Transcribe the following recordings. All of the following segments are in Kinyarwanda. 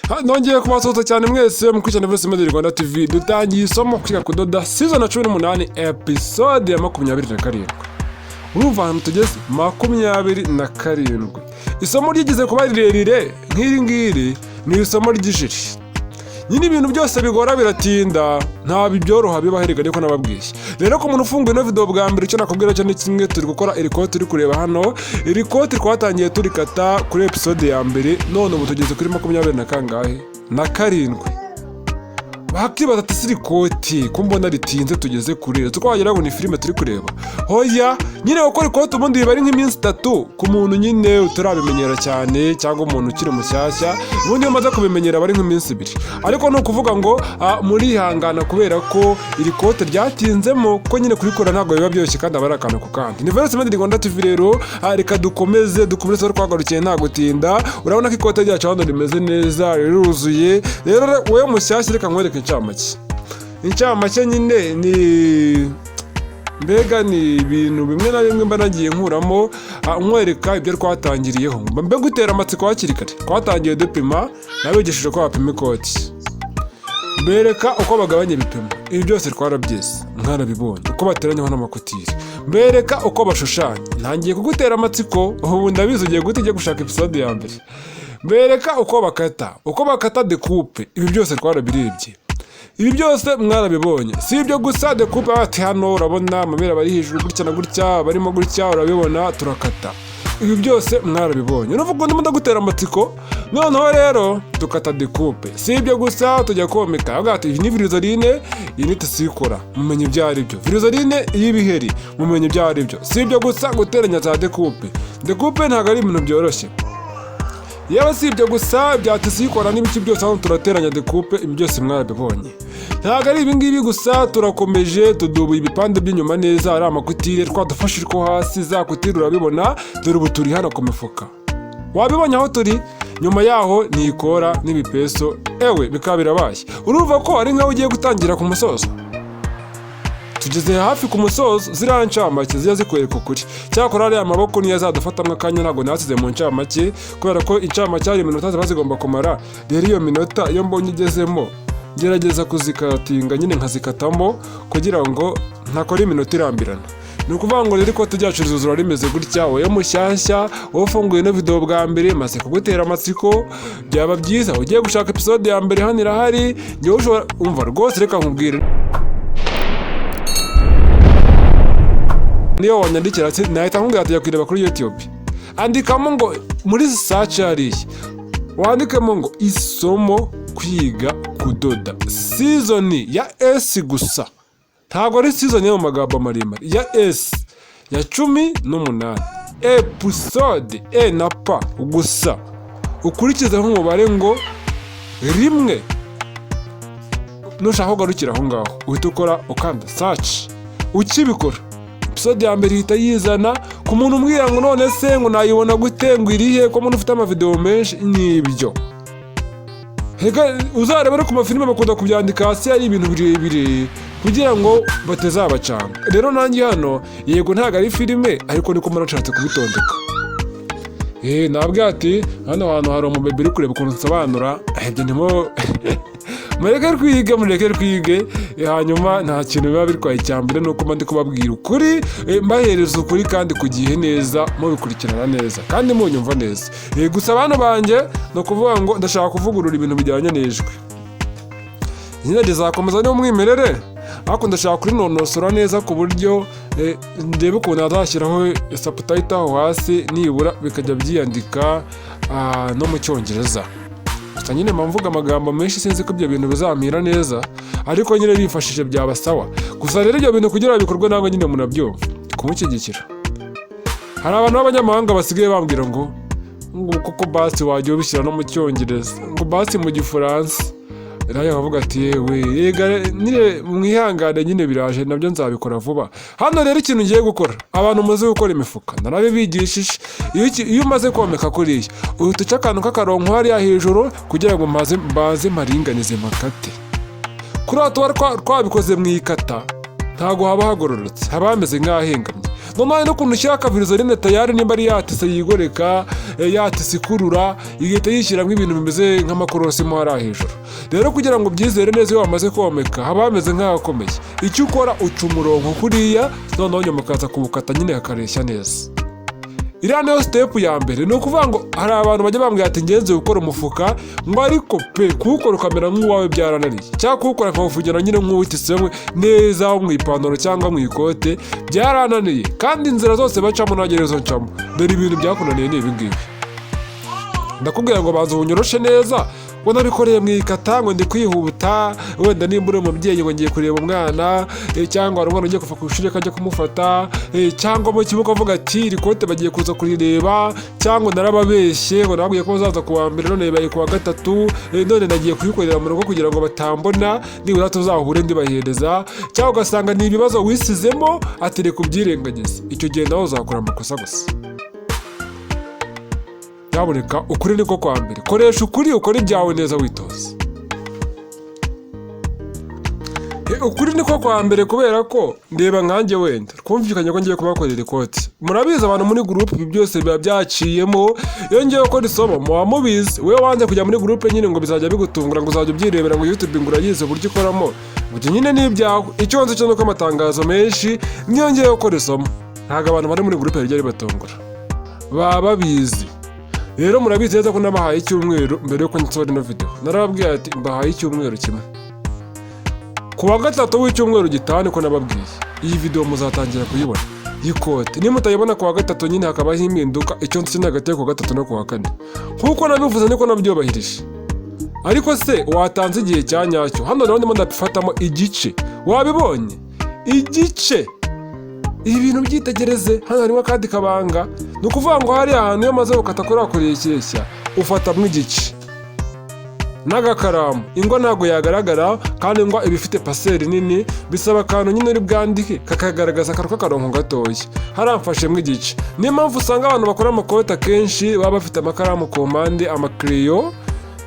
Nongeye kubasuhuza cyane mwese mukurikirana Ep27 Rwanda TV. Dutangiye isomo kwiga kudoda season 18 episode ya 27. Urumva hano tugeze 27. Isomo ryigeze kuba rirerire nk'iri ngiri ni isomo ry'ijiri. Nyine ibintu byose bigora biratinda nta bibyoroha bibaherega ariko nababwiye. Rero ko umuntu ufunguye no video bwa mbere cyo nakubwira cyo ni kimwe turi gukora ikote turi kureba hano. Ikote twatangiye turikata kuri episode ya mbere none ubu tugeze kuri 20 na kangahe na 7. Bakibaza ati siri ikote ko mbona ritinze tugeze kuri tukwagira ngo ni filime turi kureba. Hoya nyine gukora ikote ubundi bari nk'iminsi 3 ku muntu nyine utarabimenyera cyane cyangwa umuntu ukiri mushyashya ubundi yamaze kubimenyera bari nk'iminsi 2. Ariko no kuvuga ngo muri hangana kubera ko iri kote ryatinzemo ko nyine kurikora ntago biba byoroshye kandi abarakana ku kandi. Ni Ep27 Rwanda TV rero reka dukomeze twagarukiye nta gutinda. Urabona ko ikote ryacu hano rimeze neza riruzuye. Rero wewe mushyashya reka nkwereke incamake nyine ni mbega ni ibintu bimwe na bimwe mba nagiye nkuramo nkwereka ibyo twatangiriyeho mbe gutera amatsiko hakiri kare. Twatangiye dupima nabigishije ko bapima ikoti mbereka uko bagabanya ibipimo. Ibi byose twarabyize mwarabibonye uko bateranyaho n'amakutiri mbereka uko bashushanya. Ntangiye kugutera amatsiko ubu ndabizi ugiye gutegeka gushaka episode ya mbere. Mbereka uko bakata decoupe. Ibi byose twarabirebye. Ibi byose mwarabibonye. Si ibyo gusa decoupe ati hano urabona amabere bari hejuru gutya na gutya barimo gutya urabibona turakata. Ibi byose mwarabibonye. Nuvuga ngo ndagutera amatsiko noneho rero tukata decoupe. Si ibyo gusa tujya komeka agati ni virizorine iyi cyigore mumenye ibyo ari byo. Virizorine y'ibiheri mumenye ibyo ari byo. Si ibyo gusa guteranya za decoupe. Decoupe ntago ari ibintu byoroshye. Yaba si ibyo gusa bya cyigore n'ibiki byose hano turateranya decoupe. Ibi byose mwarabibonye. Ntago ari ibingibi gusa turakomeje tudubuye ibipande by'inyuma neza ari amakutire twadufashije ko hasi za kutire urabibona dore ubu turi hano ku mifuka. Wabibonye aho turi nyuma yaho ni ikora n'ibipeso ewe bikaba birabaye. Urumva ko ari nkaho ugiye gutangira ku musozo. Tugeze hafi ku musozo ziriya ncamake ziya zikwereka ukuri. Cyakora ari amaboko niyo azadufatamwe akanya ntago nasize mu ncamake kubera ko incamake ari iminota ziba zigomba kumara. Rero iyo minota iyo mbonye igezemo gerageza kuzikatinga nyine nkazikatamo kugira ngo ntakora iminota irambirana. Ni ukuvuga ngo rero ikote ryacu rizuzura rimeze gutya. Wowe mushyashya wowe ufunguye no video bwa mbere maze kugutera amatsiko byaba byiza ugiye gushaka episode ya mbere hano irahari. Ngewe ushobora umva rwose reka nkubwire niyo wanyandikira nahita nkubwira ati yakwireba kuri YouTube andikamo ngo muri search hariya wandikemo ngo isomo kwiga kudoda season ya S gusa. Ntago ari season yo mu magambo maremare ya S ya 18 episode na pa gusa. Ukurikiza nk'umubare ngo rimwe nushaka kugarukira aho ngaho uhita ukora ukanda search. Ukibikora episode ya mbere ihita yizana ku muntu umbwira ngo none se ngo nayibona gute ngo irihe ko umuntu ufite amavideo menshi. Nibyo hega uzareba ku mafilime bakunda kubyandika hasi ari ibintu birebire kugira ngo batazabacanga. Rero nanjye hano yego ntago ari filime ariko niko marashatse kubitondeka. Nabwo ati hano hantu hari umubebe uri kureba ukuntu nsobanura ibyo ndimo mureke twige hanyuma nta kintu biba bitwaye cyambere nuko mba ndi kubabwira ukuri mbahereza ukuri kandi ku gihe neza mubikurikirana neza kandi munyumva neza. Gusa abantu banje no kuvuga ngo ndashaka kuvugurura ibintu bijyanye n'ijwi. Nyine rizakomeza ni umwimerere ariko ndashaka kuri nonosora neza ku buryo ndebe ukuntu azashyiraho subtitle aho hasi nibura bikajya byiyandika no mu cyongereza. Nyine mvuga amagambo menshi sinzi ko ibyo bintu bizampira neza ariko nyine bifashije byaba sawa. Gusa rero ibyo bintu kugira bikorwe ntabwo nyine munabyumva kumushyigikira. Hari abantu b'abanyamahanga basigaye bambwira ngo koko basi wajya ubishyira no mu cyongereza ngo basi mu gifaransa. Nayo bavuga ati yewe nyine mwihangane nyine biraje nabyo nzabikora vuba. Hano rero ikintu ngiye gukora abantu muze gukora imifuka narabibigishije. Iyo umaze komeka kuriya uhita uca akantu k'akaronko hariya hejuru kugira ngo mbaze maringanize makate. Kuri aho tuba twabikoze mu ikata ntago haba hagororotse haba hameze nk'ahengamye. noneho n'ukuntu ushyira akavirizorine tayari nimba ari yatise yigoreka yatise ikurura igahita yishyiramo ibintu bimeze nk'amakorosi mo hariya hejuru. Rero kugira ngo ubyizere neza iyo wamaze komeka haba hameze nk'ahakomeye. Icyo ukora uca umurongo kuriya noneho nyuma ukaza kuwukata nyine hakareshya neza. Iriya niyo step ya mbere. Ni ukuvuga ngo hari abantu bajya bambwira ati ngenze gukora umufuka ngo ariko pe kuwukora ukamera nk'uwawe byarananiye, cyangwa kuwukora akawuvugira nyine nk'uwitisemo neza mu ipantaro cyangwa mu ikote byarananiye, kandi inzira zose bacamo ntagerezo ncamo. Dore ibintu byakunaniye ni ibi ngibi. Ndakubwira ngo baza ubunyoroshe neza, ngo nabikoreye mu ikata ngo ndi kwihuta, wenda nimba uri umubyeyi ngo ngiye kureba umwana, cyangwa hari umwana ugiye kuva ku ishuri akajya kumufata, cyangwa mu kibuga avuga ati iri kote bagiye kuza kurireba, cyangwa narababeshye ngo nababwiye ko bazaza ku wa mbere none baye ku wa gatatu, none nagiye kuyikorera mu rugo kugira ngo batambona nibura tuzahure ndibahereza, cyangwa ugasanga ni ibibazo wisizemo ati reka ubyirengagize. Icyo gihe nawe uzakora amakosa gusa. Nyaboneka ukuri niko kwa mbere. Koresha ukuri, ukora ibyawe neza witoza. Ukuri niko kwa mbere kubera ko ndeba nkanjye wenda twumvikanye ko ngiye kubakorera ikote. Murabizi abantu muri groupe ibi byose biba byaciyemo. Iyo ngiye gukora isomo muba mubizi. Wewe wanze kujya muri groupe nyine ngo bizajya bigutungura ngo uzajya ubyirebera ngo YouTube ngo urayize uburyo ikoramo. Buryo nyine ni ibyawe. Icyo nzi cyo nuko amatangazo menshi niyo ngiye gukora isomo. Ntago abantu bari muri groupe bijya batungura. Baba babizi. Rero murabizi neza ko nabahaye icyumweru mbere yo nsohora ino video. Narababwiye ati mbahaye icyumweru kimwe. Ku wa gatatu w'icyumweru gitanu ko nababwiye. Iyi video muzatangira kuyibona. Ikote. Ni mutayibona ku wa gatatu nyine hakabaho impinduka icyo nzi hagati ku wa gatatu no ku wa kane. Nkuko nabivuze niko nabyubahirije. Ariko se watanze igihe cya nyacyo. Hano rero ndimo ndabifatamo igice. Wabibonye? Igice. Ibi bintu byitegereze. Hano harimo kandi kabanga. Ni ukuvuga ngo hari ahantu iyo maze gukata kuri akoreye kireshya ufatamwe igice n'agakaramu. Ingwa ntago yagaragara kandi ingwa iba ifite paseri nini, bisaba akantu nyine uri bwandike kakagaragaza akaru k'akarongo gatoya. Haramfashemwe igice. Niyo mpamvu usanga abantu bakora amakote akenshi baba bafite amakaramu ku mpande, amakreyo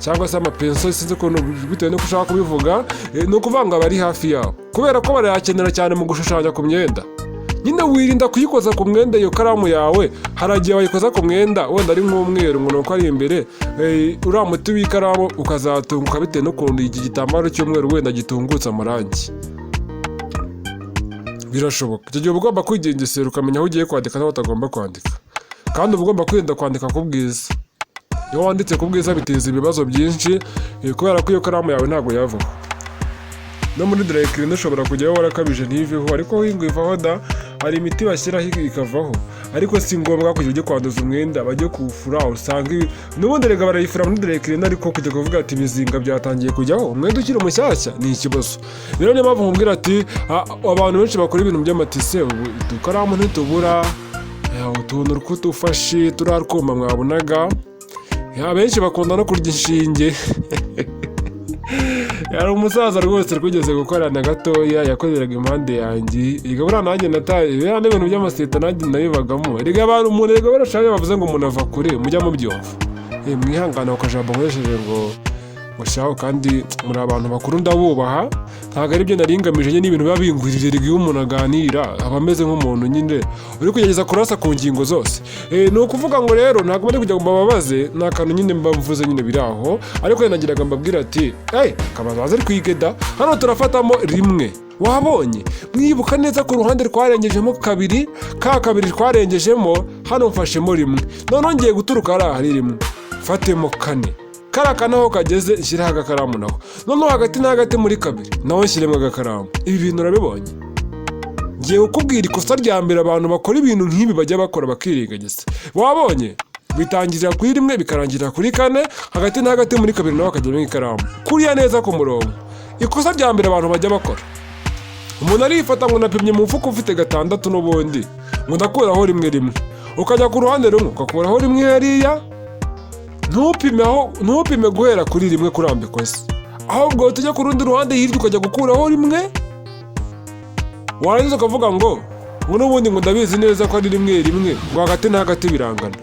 cyangwa se amapenso, sinzi ukuntu bitewe n'uko ushaka kubivuga. Ni ukuvuga ngo abari hafi yawo kubera ko barayakenera cyane mu gushushanya ku myenda. Nyine wirinda kuyikoza ku mwenda iyo karamu yawe. Haragiye wayikoza ku mwenda wenda ari nk'umweru ngo nuko ari imbere uriya muti w'ikaramu ukazatunguka bitewe n'ukuntu iki gitambaro cy'umweru wenda gitungutse amarangi. Birashoboka. Icyo gihe uba ugomba kwigengesera ukamenya aho ugiye kwandika n'aho utagomba kwandika, kandi uba ugomba kwirinda kwandika ku bwiza. Iyo wanditse ku bwiza biteza ibibazo byinshi kubera ko iyo karamu yawe ntabwo yavaho. No muri dry clean ushobora kujyaho warakabije ntiveho, ariko wingo ivaho da. Hari imiti bashyiraho ikavaho, ariko si ngombwa kujya ujye kwanduza umwenda bajye kuwufura. Usanga n'ubundi rega barayifura muri dry clean, ariko kujya kuvuga ati ibizinga byatangiye kujyaho umwenda ukiri mushyashya ni ikibazo. Rero niyo mpamvu nkubwira ati abantu benshi bakora ibintu by'amatise udukaramu ntitubura, utuntu tw'udufashi turiya twuma mwabonaga. Benshi bakunda no kurya inshinge. Yari umusaza rwose rwigeze gukorana gatoya yakoreraga impande yanjye. Igabura nanjye nataye bene ibintu by'amaseta nanjye nabibagamo. Erega abantu umuntu erega barashaka bavuze ngo umuntu ava kure mujya mu byumva. Mwihangana ukajambo nkoresheje ngo shaho, kandi muri abantu bakuru ndabubaha. Ntago ari byo naringamije nyine n'ibintu biba bingwirira iyo umuntu aganira aba ameze nk'umuntu nyine uri kugerageza kurasa ku ngingo zose. Ni ukuvuga ngo rero ntabwo bari kujya mbababaze, ni akantu nyine mbavuze nyine biri aho. Ariko nagiraga mbabwira ati kabazaza ari kwigeda. Hano turafatamo rimwe. Wabonye mwibuka neza ku ruhande twarengejemo kabiri, kabiri twarengejemo hano mfashemo rimwe. None ngiye guturuka ari rimwe fatemo kane. Karaka naho kageze nshyiraho agakaramu naho. Noneho hagati na hagati muri kabiri naho nshyiremo agakaramu. Ibi bintu urabibonye? Ngiye kukubwira ikosa rya mbere abantu bakora ibintu nk'ibi bajya bakora bakirengagiza. Wabonye? Bitangirira kuri rimwe bikarangirira kuri kane, hagati na hagati muri kabiri naho kagezemo ikaramu. Kuriya neza ku murongo. Ikosa rya mbere abantu bajya bakora. Umuntu arifata ngo napimye mu mfuko ufite gatandatu n'ubundi ngo ndakuraho rimwe. Ukajya ku ruhande rumwe ukakuraho rimwe hariya. Ntupime guhera kuri rimwe kurambikwa se, ahubwo tujya ku rundi ruhande hirya ukajya gukuraho rimwe. Warangiza ukavuga ngo n'ubundi ngo ndabizi neza ko ari rimwe ngo hagati na hagati birangana.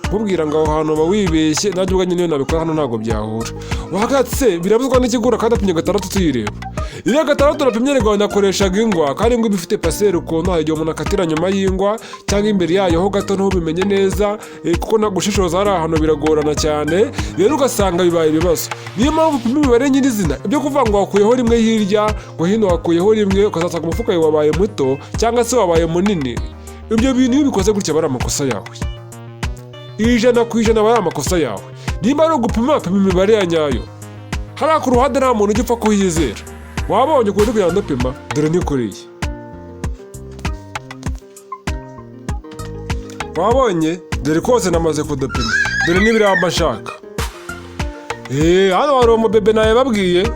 Nkubwira ngo aho hantu uba wibeshye, nanjye ubwo nyine nabikora hano ntabwo byahura. Wagatse birabuzwa n'ikigura kandi apimye gatandatu tuyireba. iriya gatandatu napimye rero nakoreshaga ingwa kandi ingwa iba ifite paseri ukuntu hari igihe umuntu akatira nyuma y'ingwa cyangwa imbere yayo ho gato ntubimenye neza kuko nagushishoza hari ahantu biragorana cyane rero ugasanga bibaye ibibazo. Niyo mpamvu upima imibare nyirizina, ibyo kuvuga ngo wakuyeho rimwe hirya ngo hino wakuyeho rimwe ukazasanga umufuka wawe wabaye muto cyangwa se wabaye munini, ibyo bintu iyo ubikoze gutya aba ari amakosa yawe, 100% aba ari amakosa yawe. Niba ari ugupima pima imibare ya nyayo, hariya ku ruhande nta muntu ujya upfa kuhiyizera. Wabonye ukuntu kugira ngo ndapima, dore nikuriye. Wabonye dore kose namaze kudapima, dore n'ibiramba nshaka. Hano hari umubebe nawe babwiye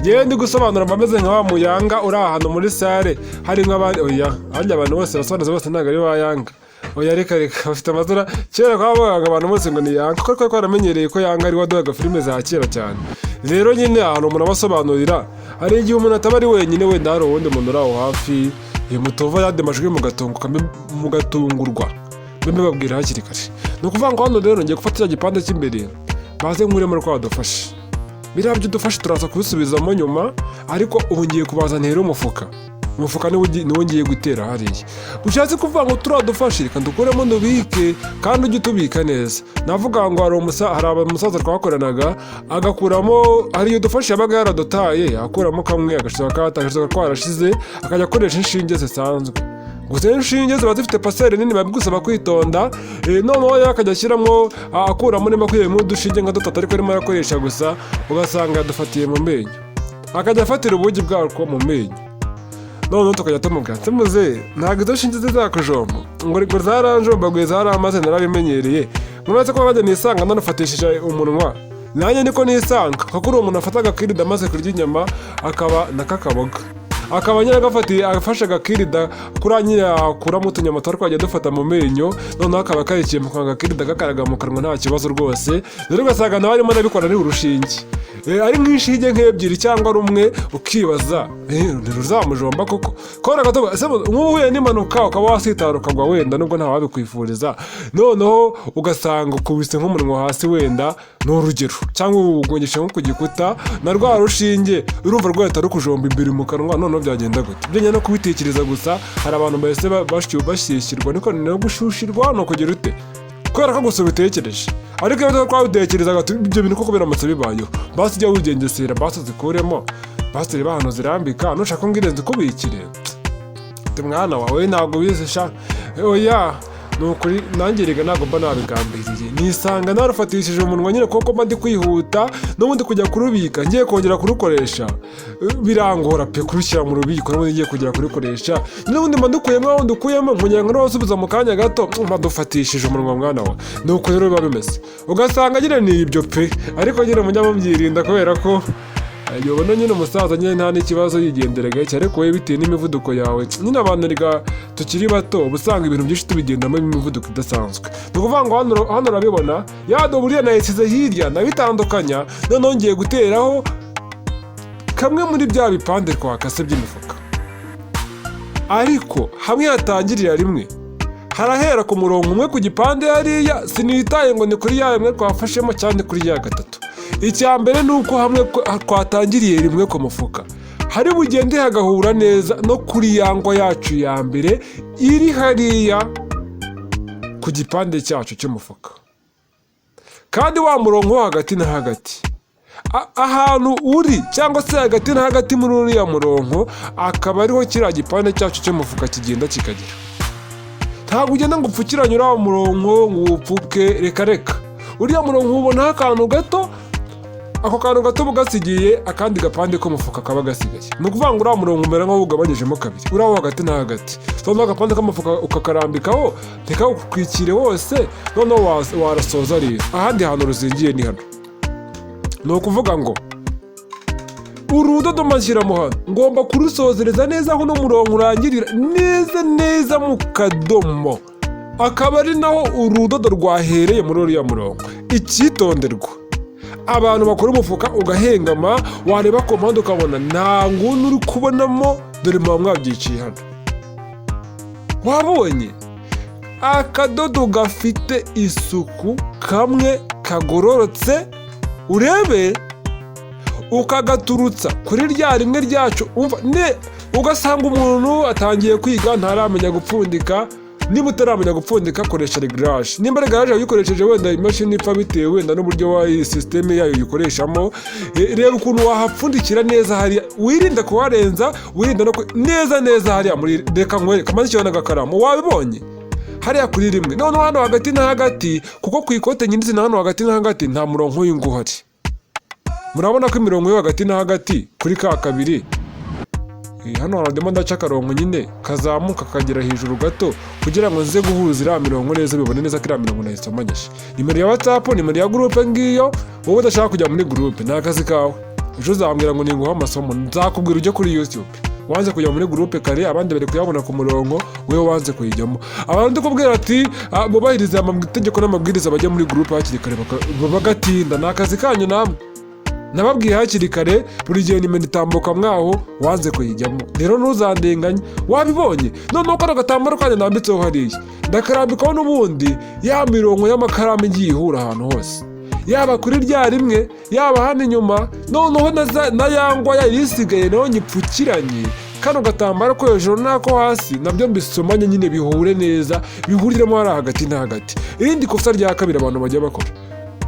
ngewe ndi gusobanura ameze nka wa muyanga uri ahantu muri sale hari nk'abandi. Oya, handi abantu bose basobanuza bose ntabwo ari ba yanga. Oya reka bafite amazina kera kwabaga abantu bose ngo ni yanga, kuko twaramenyereye ko yanga ari waduhaga filime za kera cyane. Rero nyine ahantu umuntu abasobanurira, hari igihe umuntu ataba ari wenyine, wenda hari uwundi muntu uri aho hafi mutova yandi majwi mugatungurwa bembe babwira hakiri kare. Ni ukuvuga ngo hano rero ngiye gufata igipande cy'imbere baze nkuremo rwa dufashe, biriya byo dufashe turaza kubisubizamo nyuma, ariko ubu ngiye kubazanira umufuka niwo ngiye gutera hariya. Ushatse kuvuga ngo turadufashe reka dukuremo ndubike kandi ujye utubika neza. Navuga ngo hari umusaza twakoranaga agakuramo, hari iyo dufashe yabaga yaradutaye akuramo kamwe agashaka twarashize akajya akoresha inshinge zisanzwe. Gusa inshinge ziba zifite paseri nini babigusaba kwitonda, noneho yakajya ashyiramo akuramo nimba kwiyemo udushinge nka dutatu ariko arimo arakoresha gusa, ugasanga yadufatiye mu menyo, akajya afatira ubugi bwako mu menyo. Noneho tukajya tumubwira muze ntabwo izo nshinge zizakujomba ngo zaranjombaguye zaramaze narabimenyereye, muraze ko bajya nisanga nanafatishije umunwa, nanjye niko nisanga kuko uri umuntu afata agakirida amaze kurya inyama akaba nakakaboga, akaba nyine agafatiye afashe agakirida kuri nyine akuramo utunyama twajya dufata mu menyo, noneho akaba karikiye mu kanwa agakirida gakaraga mu kanwa nta kibazo rwose. Rero ugasanga nawe arimo anabikora ari urushinge, ari nk'inshinge nk'ebyiri cyangwa rumwe, ukibaza ntiruzamujomba koko kora gato. Nk'ubu uhuye n'impanuka ukaba wasitara ukagwa wenda nubwo nta wabikwifuriza, noneho ugasanga ukubise nk'umunwa hasi wenda ni urugero, cyangwa ugongeshe nko ku gikuta na rwa rushinge urumva rwahita rukujomba imbere mu kanwa, noneho byagenda gute? Ibyo no kubitekereza gusa, hari abantu bahise bashyishyirwa niko no gushushirwa no kugira ute kubera ko gusa ubitekereje. Ariko iyo twabitekerezaga ibyo bintu koko biramutse bibayeho, basi jya wigengesera, basi zikuremo, basi reba hano zirambika, nushaka ngo irenze kubikire mwana wawe ntabwo bizisha. Oya nukuri nanjye rega ntabwo mba nabigambiriye, nisanga narufatishije umunwa nyine kuko mba ndi kwihuta n'ubundi kujya kurubika ngiye kongera kurukoresha birangora pe kurushyira mu rubiko n'ubundi ngiye kongera kurukoresha, n'ubundi mba ndukuyemo aho ndukuyemo nkongera nkasubiza mu kanya gato mba dufatishije umunwa mwana wa. Nuko rero biba bimeze, ugasanga nyine ni ibyo pe, ariko nyine mujya mubyirinda kubera ko yobona nyine umusaza nyine nta n'ikibazo yigendera gake, ariko we bitewe n'imivuduko yawe nyine abantu riga tukiri bato ubusanga ibintu byinshi tubigendamo imivuduko idasanzwe. Ni ukuvuga ngo hano urabibona yadoburiye nayisize hirya nabitandukanya, noneho ngiye guteraho kamwe muri bya bipande twakase by'imifuka, ariko hamwe hatangirira rimwe harahera ku murongo umwe ku gipande hariya, sinitaye ngo ni kuri ya rimwe twafashemo cyane kuri ya gatatu. Icya mbere ni uko hamwe twatangiriye rimwe ku mufuka hari bugende hagahura neza no kuri ya ngwa yacu ya mbere iri hariya ku gipande cyacu cy'umufuka, kandi wa murongo wo hagati na hagati ahantu uri cyangwa se hagati na hagati muri uriya murongo akaba ariho kiriya gipande cyacu cy'umufuka kigenda kikagera. Ntabwo ugenda ngo upfukiranye uriya murongo ngo upfuke, reka uriya murongo ubonaho akantu gato, ako kantu gato bugasigiye akandi gapande k'umufuka kaba gasigaye. Ni ukuvuga ngo uriya murongo umera nk'aho ugabanyijemo kabiri, uriya wo hagati na hagati, noneho agapande k'umufuka ukakarambikaho ntikawukwikire wose, noneho warasoza rero. Ahandi hantu ruzingiye ni hano, ni ukuvuga ngo urudodo mashyiramo hano ngomba kurusozereza neza aho n'umurongo urangirira neza mu kadomo, akaba ari naho urudodo rwahereye muri uriya murongo. Icyitonderwa, abantu bakora umufuka ugahengama wareba ku mpande ukabona nta nguni uri kubonamo, dore muba mwabyiciye hano. Wabonye akadodo gafite isuku kamwe kagororotse, urebe ukagaturutsa kuri rya rimwe ryacu ugasanga umuntu atangiye kwiga ntaramenya gupfundika. Niba utaramenya gupfundika koresha regaraje. Nimba regaraje uyikoresheje wenda imashini ipfa bitewe wenda n'uburyo wa systeme yayo uyikoreshamo, reba ukuntu wahapfundikira neza hariya, wirinda kuharenza, wirinda no neza hariya muri reka nkwereka maze cyane agakaramu wabibonye hariya kuri rimwe. None hano hagati na hagati, kuko ku ikote nyine zina hano hagati na hagati nta murongo w'ingu uhari. Murabona ko imirongo yo hagati na hagati kuri ka kabiri, hano harademo ndaca akarongo nyine kazamuka kagera hejuru gato kugira ngo nze guhuza iriya mirongo neza, bibone neza ko iriya mirongo nayisomanyije. Nimero ya WhatsApp, nimero ya groupe ngiyo. Wowe udashaka kujya muri groupe ni akazi kawe. Ejo uzambwira ngo ninguha amasomo, nzakubwira ujye kuri YouTube. Wanze kujya muri groupe kare, abandi bari kuyabona ku murongo, wewe wanze kuyijyamo. Abantu ndikubwira ati mubahirize amategeko n'amabwiriza bajya muri groupe hakiri kare bagatinda. Ni akazi kanyu namwe. Nababwiye hakiri kare, buri gihe nimero itambuka mwaho wanze kuyijyamo. Rero ntuzandenganye, wabibonye. Noneho kano gatambaro kandi nambitseho hariya ndakarambikaho n'ubundi ya mirongo y'amakaramu igiye ihura ahantu hose, yaba kuri rya rimwe, yaba hano inyuma. Noneho na yangwa yayisigaye nayo nyipfukiranye kano gatambaro ko hejuru n'ako hasi, nabyo mbisomanye nyine bihure neza, bihuriremo hari hagati na hagati. Irindi kosa rya kabiri abantu bajya bakora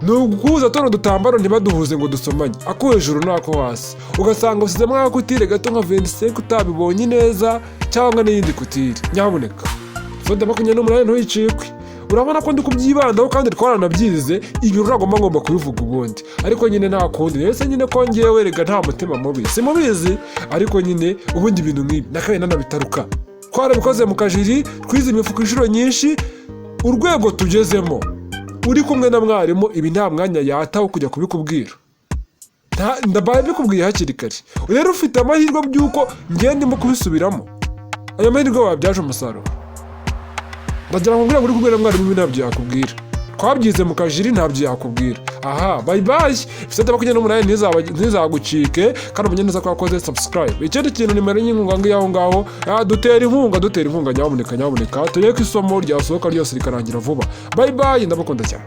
ni uguhuza tuno dutambaro ntibaduhuze ngo dusomanye, ako hejuru n'ako hasi. Ugasanga usizemo akakutire gato nka 25 utabibonye neza, cyangwa n'iyindi kutire. Nyabuneka Sode 28 ntuyicikwe. Urabona ko ndi kubyibandaho kandi twaranabyize, ibintu uragomba kubivuga ubundi. Ariko nyine nta kundi, ese nyine ko ngewe rega nta mutima mubi, simubizi. Ariko nyine ubundi ibintu nk'ibi nakaye nanabitaruka. Twarabikoze mu kajiri, twize imifuko inshuro nyinshi. Urwego tugezemo uri kumwe na mwarimu, ibi nta mwanya yataho kujya kubikubwira. Ndabaye bikubwiye hakiri kare. Rero ufite amahirwe by'uko ngende ndimo kubisubiramo. Ayo mahirwe wabyaje umusaruro. Ndagira ngo uri kumwe na mwarimu, ibi ntabyo yakubwira. Twabyize mu kajiri, ntabyo yakubwira. Aha, bye bye. S18 ntizagucike, kandi umenye neza ko wakoze subscribe. Ikindi kintu nimero y'inkunga ngiyaho ngaho, dutera inkunga nyabuneka. Tureke isomo ryasohoka ryose rikarangira vuba. Bye bye, ndabakunda cyane.